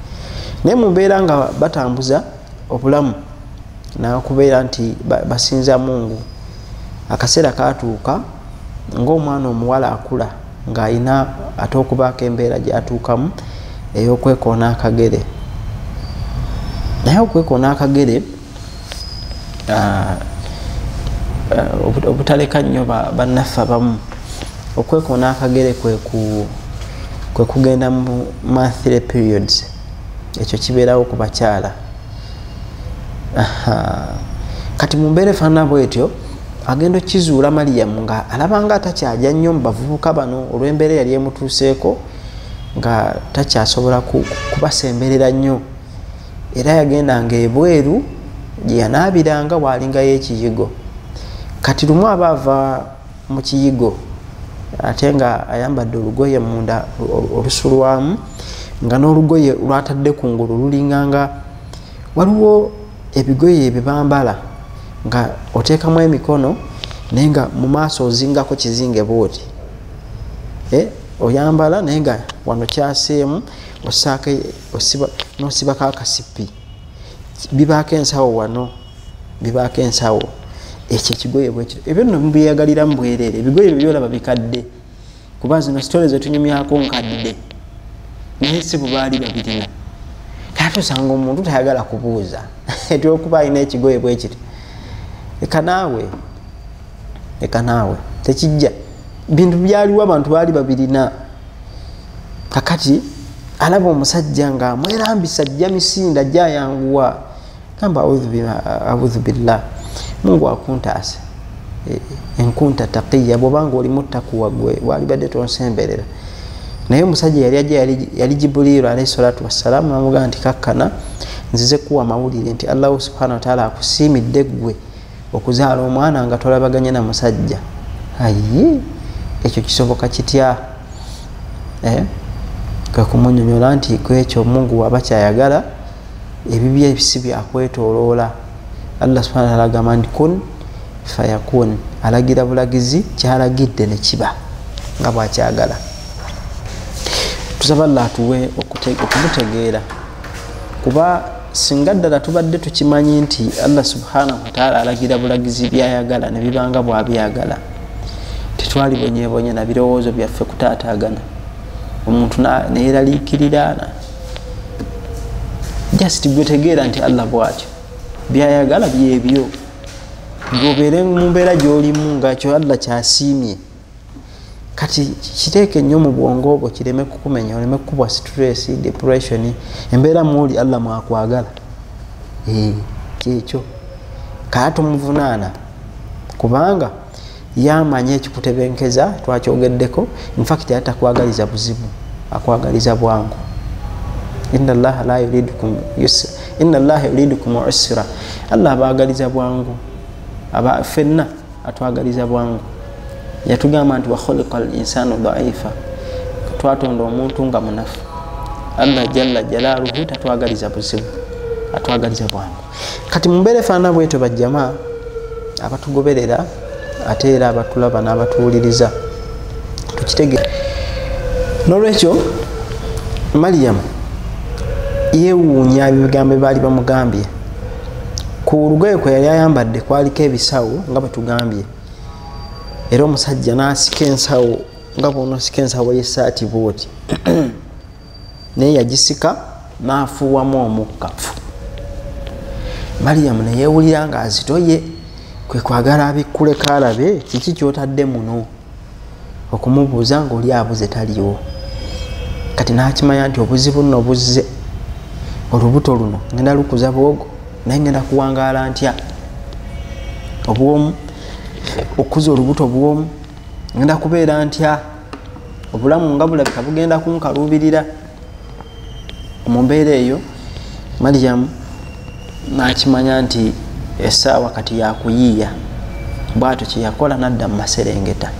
Speaker 1: naye mu mbeera nga batambuza obulamu nakubeera nti basinza Mungu akaseera katuuka ng'omwana omuwala akula ng'ayina ate okubaako embeera gy'atuukamu ey'okwekoona akagere naye okwekoona akagere obutaleka nnyo bannaffe abamu okwekoona akagere kwe kugenda mu monthly periods ekyo kibeerawo ku bakyala. Kati mu mbeera efaanana bwetyo agenda okizuula Mariyamu nga alabanga atakyajja nnyo mu bavubuka bano olw'embeera yali emutuuseeko nga takyasobola kubasemberera nnyo era yagendanga ebweru gye yanaabiranga waalingayo ekiyigo. Kati lumu aba ava mu kiyigo ate nga ayambadde olugoye munda olusulwamu nga n'olugoye lwatadde ku ngulu lulinganga waliwo ebigoye ebyo bambala nga oteekamu emikono naye nga mu maaso ozingako kizinge bwoti oyambala naye nga wano kyaseemu n'osibako akasipi bibaako ensawo wano bibaako ensawo ekyo ekigoye bwekiro ebyo nno mubyeyagaliramu bwereere ebigoye ebyo byolaba bikadde kuba zino sitole zetunyumyako nkadde naye si bubaali babirina kati osanga omuntu tayagala kubuuza eti okuba alina ekigoye bwekiri leka naawe tekijja bintu byaliwo abantu baali babirina kakati alaba omusajja nga amwerambisa ajja misinda ajja ayanguwa gamba audhu billah Mungu akuntaase enkunta taqiya bwobanga oli muttakuwa gwe walibadde tonsemberera naye omusajja yali ajja yali Jibuliru alayhi salatu wassalamu namugamba nti kakkana nzize kuwa mawulire nti Allah subhanahu wa ta'ala akusiimidde gwe okuzaala omwana nga tolabaganye na musajja. Ayi ekyo kisoboka kitya? Kakumunyonyola nti kwekyo Mungu waba kyayagala ebibye ebisi byakwetoloola. Allah subhanahu wa ta'ala agamba nti kun fayakun, alagira bulagizi kyalagidde ne kiba nga bwakyagala. Tusaba Allah atuwe okumutegeera kuba singa ddala tubadde tukimanyi nti Allah subhanahu wa ta'ala alagira bulagizi byayagala ne bibanga bwabyagala tetwali bonyebonye na birowoozo byaffe kutaataagana omuntu neeraliikiriraana just gwetegeera nti Allah bwatyo byayagala byebyo ngobeere mu mbeera gy'olimu nga kyo Allah kyasiimye kati kiteeke nnyo mu bwongo obwo kireme kukumenya oleme kukubwa stress depression embeera mwoli Allah mwakwagala kyekyo kaya tumuvunaana kubanga yamanya ekikutebenkeza twakyogeddeko in fact atakwagaliza buzibu akwagaliza bwangu. Inna Allaha la yuridukum yusra inna Allaha yuridukum usra, Allah abaagaliza bwangu aba fenna atwagaliza bwangu. Yatugamba nti wa khuliqal insanu dha'ifa, twatonda omuntu nga munafu. Allah jalla jalaluhu tatwagaliza buzibu atwagaliza bwangu. Kati mumbeera efaanana bwetyo bajjamaa abatugoberera ate era abatulaba n'abatuwuliriza tukitegeera. N'olwekyo Mariyamu yeewuunya ebigambo baali bamugambye. Ku lugoye kwe yali ayambadde kwaliko ebisawo nga bwe tugambye, era omusajja n'asika ensawo nga bw'onosika ensawo y'essaati bw'oti naye yagisika n'afuuwamu omukka. Mariyamu ne yeewulira nga azitoye, kwe kwagala abikkuleko alabe kiki ky'otadde muno, okumubuuza ng'oli abuze taliwo. Kati n'akimanya nti obuzibu nno buzze, olubuto luno ngenda lukuza bwogo naye ngenda kuwangaala ntya obwomu okuza olubuto bwomu ngenda kubeera ntya obulamu nga bulabika bugenda kunkaluubirira mu mbeera eyo Mariyamu nakimanya nti essaawa kati yakuyiiya bwatyo kyeyakola nadda mu maserengeta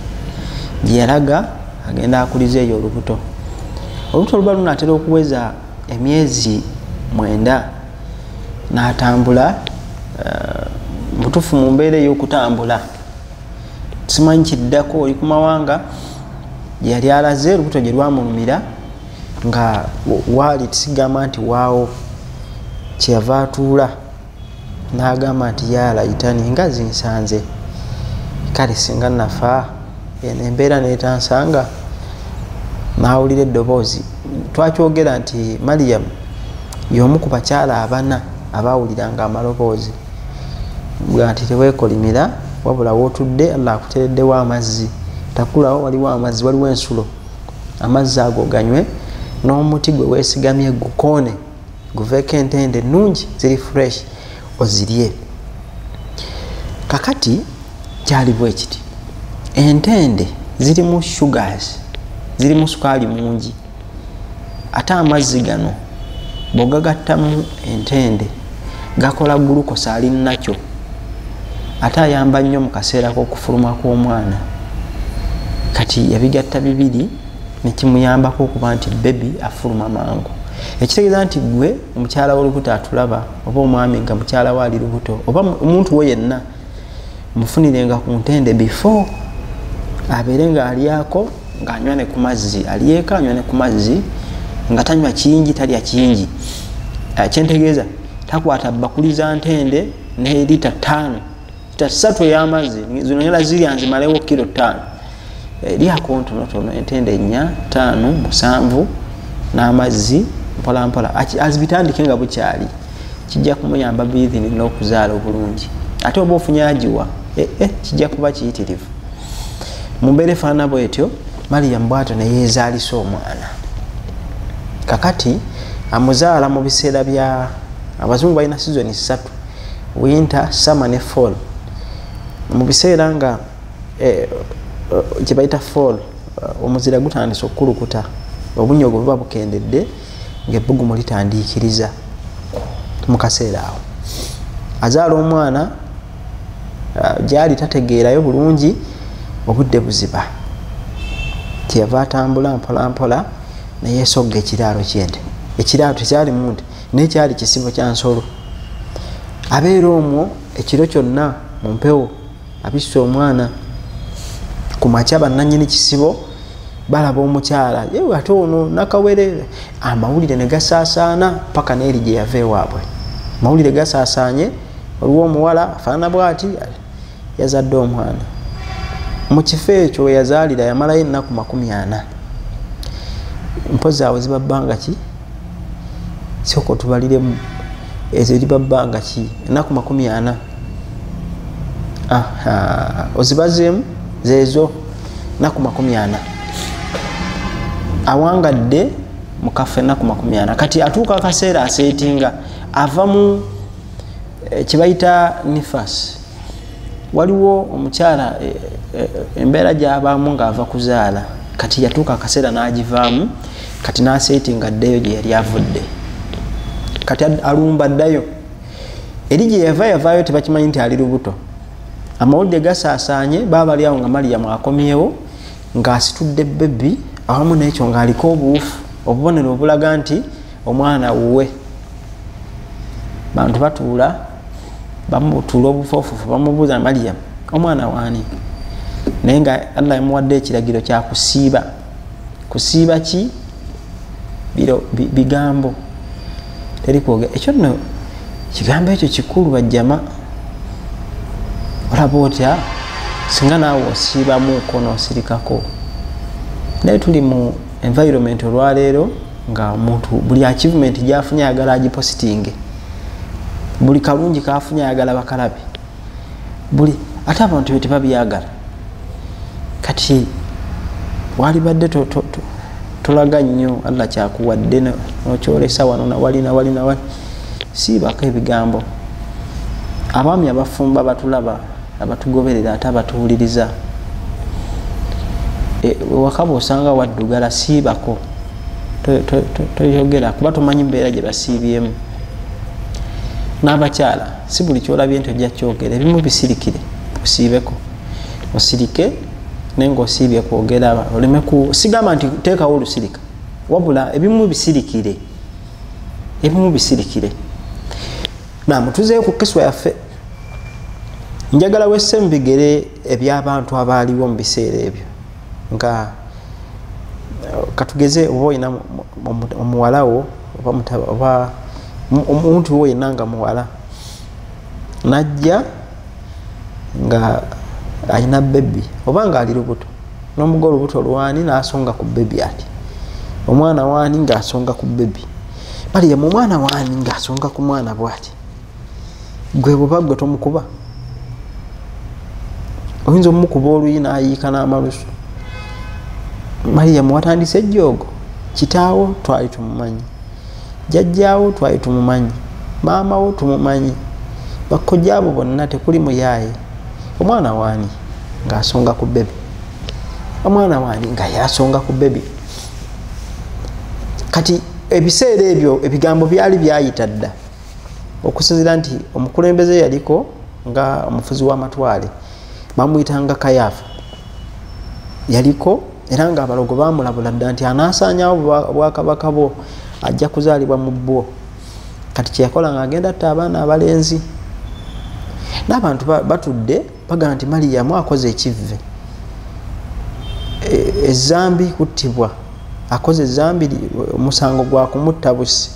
Speaker 1: gyeyalaga agenda akuliza eyo olubuto oluba lunaatera okuweza emyezi 9 n'atambula butufu mu mbeera ey'okutambula simanyi kiddako oli ku mawanga gyeyali alaze olubuto gye lwamulumira nga waali tisigamba nti waawo kyeyava atuula n'agamba nti yalayitani nga zinsanze kale singa nafa eno embeera neetansanga n'awulira eddoboozi twakyogera nti Mariyamu y'omu ku bakyala 4 abaawuliranga amaloboozi bwa nti teweekolimira wabula wootudde Allah akutereddewo amazzi takulawo waliwo amazzi waliwo ensulo amazzi ago ganywe n'omuti gwe weesigamye gukoone guveeko entende ennungi ziri fresh ozirye kakati kyali bwe kiti entende zirimu sugars zirimu sukaali mungi ate amazzi gano bw'ogagattamu entende gakola glucose ali nakyo ate ayamba nnyo mu kaseera k'okufuluma kw'omwana kati yabigatta bibiri nekimuyambako okuba nti bebi afuluma mangu ekitegeeza nti gwe omukyala w'olubuto atulaba oba omwami nga mukyala waali lubuto oba omuntu we yenna mufunirenga ku ntende before abeere nga alyako ng'anywa ne ku mazzi alyeko anywa ne ku mazzi nga tanywa kingi talya kingi kyentegeeza takwata bakuli za ntende ne lita 5 lita 3 ey'amazzi zino nyala zirya nzimalewo kilo 5 lyako ntonotono entende 4 5 7 n'amazzi mpola mpola azibitandike nga bukyali kijja kumuyamba breathing n'okuzaala obulungi ate oba ofunye agiwa kijja kuba kiyitirivu mu mbeera efaanana bwetyo Mariyamu bw'atyo ne yeezaalisa omwana kakati amuzaala mu biseera bya abazungu balina season 3 winter summer ne fall mu biseera nga kye bayita fall omuzira gutandise okukulukuta obunyogo buba bukendedde ng'ebbugumu litandiikiriza mu kaseera awo azaala omwana gyali tategeerayo bulungi obudde buziba kyeyava atambula mpola mpola neyeesogga ekiraalo ky'ente ekiraalo tekyalimu nte naye kyali kisibo kya nsolo abeera omwo ekiro kyonna mu mpewo abisse omwana ku makya bannannyini kisibo balaba omukyala yewe ate ono nakawere amawulire ne gasaasaana paka n'eri gye yava ewaabwe amawulire gasaasaanye oliwo omuwala afaanana bw'ati yazadde omwana mu kifo ekyo we yazaalira yamalayo ennaku 40 mpozi awo ziba bbanga ki soko tubaliremu ezo eriba bbanga ki ennaku 40 ozibazeemu zeezo ennaku 40 awangadde mu kafo ennaku 40 kati atuuka akaseera aseetinga ava mu kibayita nifas waliwo omukyala embeera gy'abaamu ng'ava kuzaala kati yatuuka akaseera n'agivaamu kati n'aseetinga ddeyo gye yali avudde kati alumba ddayo eri gye yavaayo tebakimanyi nti ali lubuto amawulire gasaasaanye baabali awo nga Mariyamu akomyewo ng'asitudde bebi awamu n'ekyo ng'aliko obuwufu obubonero obulaga nti omwana wuwe bantu batuula bamutuula obufoofufu bamubuuza Mariyamu omwana waani naye nga Allah yamuwadde ekiragiro kya kusiiba kusiiba ki bigambo teri kwogera ekyo nno kigambo ekyo kikulu bajjama olaba otya singa naawe osiibamuuko n'osirikako naye tuli mu environment olwaleero nga omuntu buli achievement gyafunye ayagala agipositinge buli kalungi kafunye ayagala bakalabe buli ate abantu be tebabyagala kati walibadde tolaga nnyo Allah kyakuwadde n'okyolesa wano nawali siibako ebigambo abaami abafumba batulaba abatugoberera ate abatuwuliriza wakaba osanga waddugala siibako toyogera kuba tomanyi mbeera gye basiibyemu. N'abakyala si buli kyolabye nti ojja kyogera, ebimu bisirikire osiibeko, osirike naye ng'osiibye kwogera oleme ku sigamba nti teekawo olusirika, wabula ebimu bisirikire, ebimu bisirikire. Tuzeeyo ku kiswa yaffe. Njagala wesse mu bigere eby'abantu abaaliwo mu biseera ebyo, nga katugeze oba olina omuwalawo oba omuntu wo yenna nga muwala najja nga alina bebi oba nga ali lubuto n'omugola olubuto lwani n'asonga ku bebi, ati omwana wani ng'asonga ku bebi, Mariam omwana wani ng'asonga ku mwana bw'ati, gwe bw'oba gwe tomukuba, oyinza omukuba oluyi n'ayiika n'amalusu. Mariam watandise ejjoogo, kitaawo twali tumumanyi, jjajjaawo twali tumumanyi, maama wo tumumanyi, bakojjaabo bonna tekuli muyaaye. Omwana wani ng'asonga ku bebi, omwana wani nga yasonga ku bebi. Kati ebiseera ebyo ebigambo byali byayita dda, okusinziira nti omukulembeze yaliko nga omufuzi w'amatwale bamuyitanga Kayaafa, yaliko era nga abalogo bamulabula dda nti anaasaanyawo bwakabaka bwo ajja kuzaalibwa mu bwo. Kati kyeyakola ng'agenda atta abaana abalenzi, n'abantu batudde bagamba nti Mariyamu akoze ekivve, ezambi kuttibwa, akoze ezambi, omusango gwa kumutta busi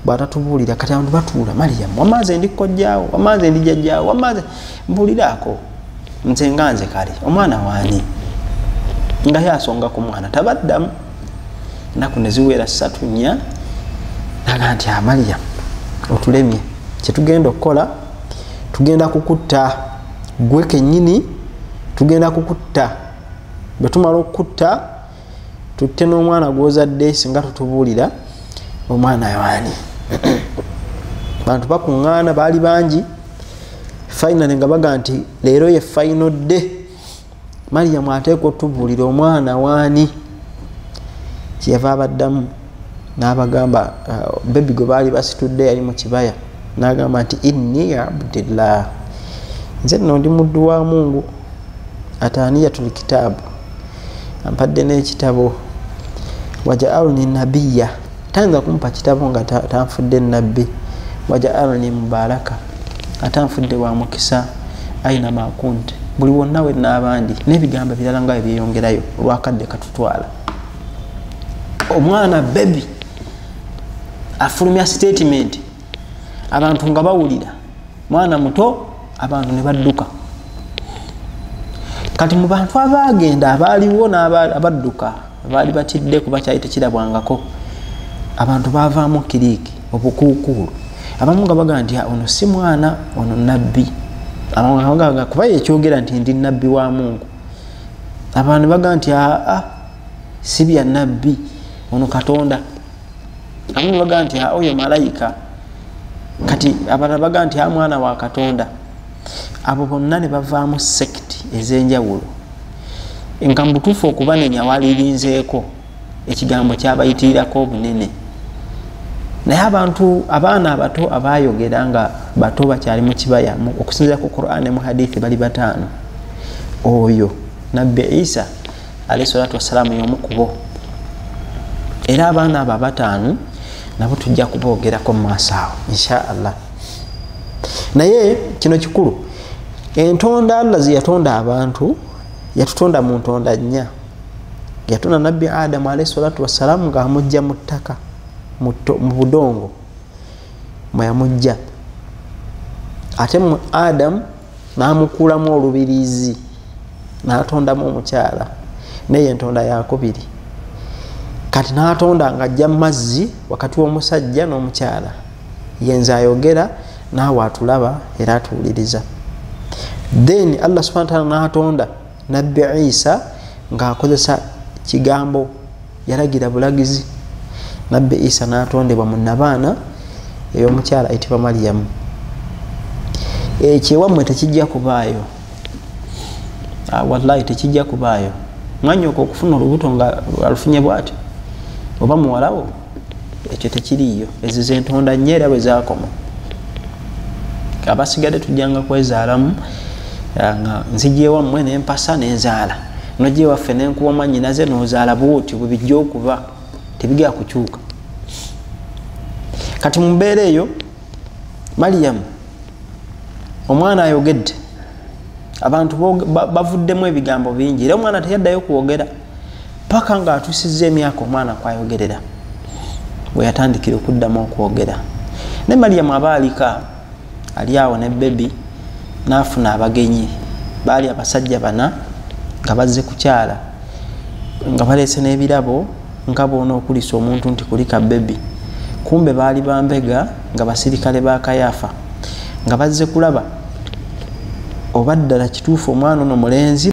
Speaker 1: bw'atatubuulira. Kati abantu batuula, Mariyamu wamaaze ndi kojjaawo, wamaaze ndi jjajjaawo, wamaaze mbuuliraako, nze nga nze kale omwana wani nga yasonga ku mwana tabaddamu. Ennaku ne ziwera 3 4 naga nti Mariyamu otulemye, kyetugenda okukola tugenda kukutta gwe kennyini, tugenda kukutta, bwe tumala okukutta tutte n'omwana gw'ozadde singa tutubuulira omwana wani. Abantu bakuŋŋaana baali bangi, finally nga baga nti leero ye final day, Mariyamu ateeka otubuulira omwana wani. Kyeyava abaddamu n'abagamba bebi gwe baali basitudde yali mu kibaya, n'agamba nti inni abdillah, nze nno ndi muddu wa Mungu, ataniyatul kitaabu, ampadde n'ekitabo, waja'alni nabiyya, tayinza kumpa kitabo nga tanfudde nabbi, waja'alni mubaraka, atanfudde wa mukisa, aina makunte, buli wonna we n'abandi, n'ebigambo birala nga byeyongerayo olwakadde katutwala. Omwana bebi afulumya statement, abantu nga bawulira, mwana muto, abantu ne badduka. Kati mu bantu abaagenda abaaliwo n'abadduka baali batidde kuba kyali tekirabwangako, abantu baavaamu kiriiki obukuukulu, abamu nga baga nti ono si mwana, ono nabbi, abamu kuba yekyogera nti ndi nabbi wa Mungu, abantu baga nti si bya nabbi, ono Katonda, abamu baga nti oyo malayika, kati abalala baga nti mwana wa Katonda. Abo bonna ne bavaamu sekiti ez'enjawulo, nga mu butuufu okubanenya walirinzeeko ekigambo kyabayitirirako obunene. Naye abantu abaana abato abaayogera nga bato bakyali mu kibaya, okusinziira ku Qur'an ne mu hadithi bali 5. Oyo Nabbi Isa alayhi salatu wassalamu y'omu ku bo, era abaana abo 5 nabo tujja kuboogerako mu maaso awo insha Allah. Naye kino kikulu, entonda Allah ze yatonda abantu, yatutonda mu ntonda 4. Yatonda Nabbi Adamu alayhi salatu wassalamu ng'amujja mu ttaka, mu budongo mwe yamujja, ate mu Adamu n'amukuulamu olubirizi n'atondamu omukyala, naye entonda yakubiri. Kati n'atonda ng'ajja mu mazzi wakati w'omusajja n'omukyala, yenza ayogera naawe atulaba era atuwuliriza. Then Allah subhanahu wa ta'ala n'atonda Nabbi Isa ng'akozesa kigambo, yalagira bulagizi. Nabbi Isa n'atondebwa mu nnabaana ey'omukyala ayitibwa Mariyamu. ekyewammwe tekijja kubaayo. Wallahi tekijja kubaayo. Mwanyoko okufuna olubuto nga alufunye bw'ati oba muwalawo, ekyo tekiriiyo. Ezo zentonda nnyo era bwe zaakoma. Abasigadde tujjanga kwezaalamu nga nzijja ewammwe nempasa nenzaala, nojja ewaffe nenkuwa mannyinaze nozaala bwoti bwe bijja okuba, tebigera kukyuka. Kati mu mbeera eyo Mariyamu omwana ayogedde, abantu bavuddemu ebigambo bingi, era omwana teyaddayo kwogera paka nga atuusizza emyaka omwana kwayogerera bwe yatandikira okuddamu okwogera. Ne Mariyamu aba alika ali awo ne bebi n'afuna abagenyi, baali abasajja 4 nga bazze kukyala nga baleese n'ebirabo nga boona okulisa omuntu nti kulika bebi. Kumbe baali bambega nga basirikale ba Kayafa nga bazze kulaba oba ddala kituufu omwana ono mulenzi